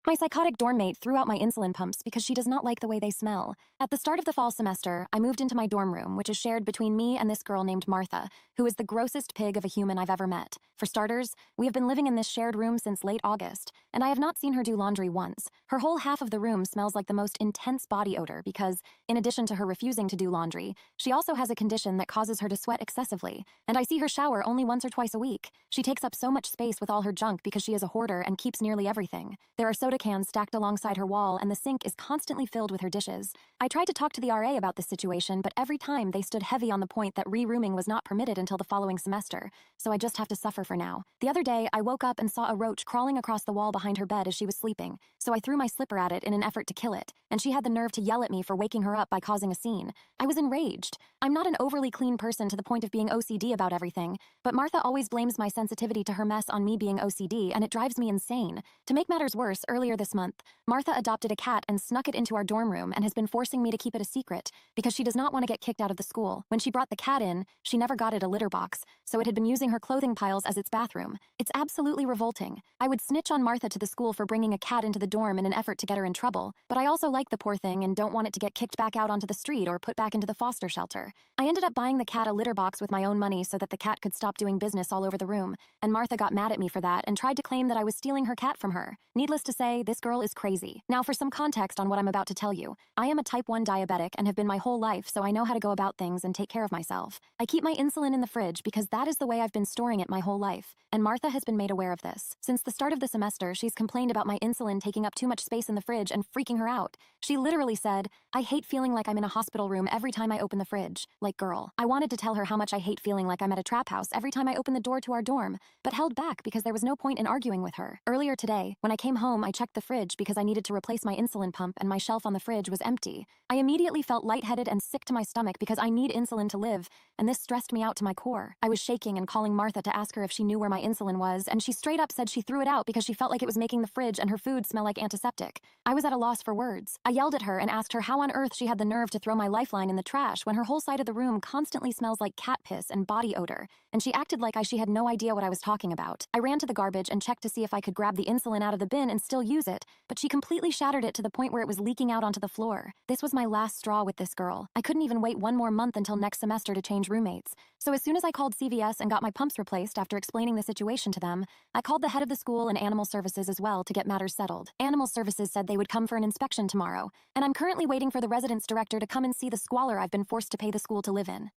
My psychotic dorm mate threw out my insulin pumps because she does not like the way they smell. At the start of the fall semester, I moved into my dorm room, which is shared between me and this girl named Martha, who is the grossest pig of a human I've ever met. For starters, we have been living in this shared room since late August, and I have not seen her do laundry once. Her whole half of the room smells like the most intense body odor because, in addition to her refusing to do laundry, she also has a condition that causes her to sweat excessively, and I see her shower only once or twice a week. She takes up so much space with all her junk because she is a hoarder and keeps nearly everything. There are soda cans stacked alongside her wall, and the sink is constantly filled with her dishes. I tried to talk to the RA about this situation, but every time they stood heavy on the point that re-rooming was not permitted until the following semester, so I just have to suffer for now. The other day, I woke up and saw a roach crawling across the wall behind her bed as she was sleeping, so I threw my slipper at it in an effort to kill it, and she had the nerve to yell at me for waking her up by causing a scene. I was enraged. I'm not an overly clean person to the point of being OCD about everything, but Martha always blames my sensitivity to her mess on me being OCD, and it drives me insane. To make matters worse, earlier this month, Martha adopted a cat and snuck it into our dorm room and has been forcing me to keep it a secret because she does not want to get kicked out of the school. When she brought the cat in, she never got it a litter box, so it had been using her clothing piles as its bathroom. It's absolutely revolting. I would snitch on Martha to the school for bringing a cat into the dorm in an effort to get her in trouble, but I also like the poor thing and don't want it to get kicked back out onto the street or put back into the foster shelter. I ended up buying the cat a litter box with my own money so that the cat could stop doing business all over the room, and Martha got mad at me for that and tried to claim that I was stealing her cat from her. Needless to say, this girl is crazy. Now for some context on what I'm about to tell you. I am a type 1 diabetic and have been my whole life, so I know how to go about things and take care of myself. I keep my insulin in the fridge because that is the way I've been storing it my whole life, and Martha has been made aware of this. Since the start of the semester, she's complained about my insulin taking up too much space in the fridge and freaking her out. She literally said, "I hate feeling like I'm in a hospital room every time I open the fridge." Like, girl. I wanted to tell her how much I hate feeling like I'm at a trap house every time I open the door to our dorm, but held back because there was no point in arguing with her. Earlier today, when I came home, I checked the fridge because I needed to replace my insulin pump and my shelf on the fridge was empty. I immediately felt lightheaded and sick to my stomach because I need insulin to live, and this stressed me out to my core. I was shaking and calling Martha to ask her if she knew where my insulin was, and she straight up said she threw it out because she felt like it was making the fridge and her food smell like antiseptic. I was at a loss for words. I yelled at her and asked her how on earth she had the nerve to throw my lifeline in the trash when her whole side of the room constantly smells like cat piss and body odor, and she acted like she had no idea what I was talking about. I ran to the garbage and checked to see if I could grab the insulin out of the bin and still use it, but she completely shattered it to the point where it was leaking out onto the floor. This was my last straw with this girl. I couldn't even wait one more month until next semester to change roommates. So as soon as I called CVS and got my pumps replaced after explaining the situation to them, I called the head of the school and Animal Services as well to get matters settled. Animal Services said they would come for an inspection tomorrow, and I'm currently waiting for the residence director to come and see the squalor I've been forced to pay the school to live in.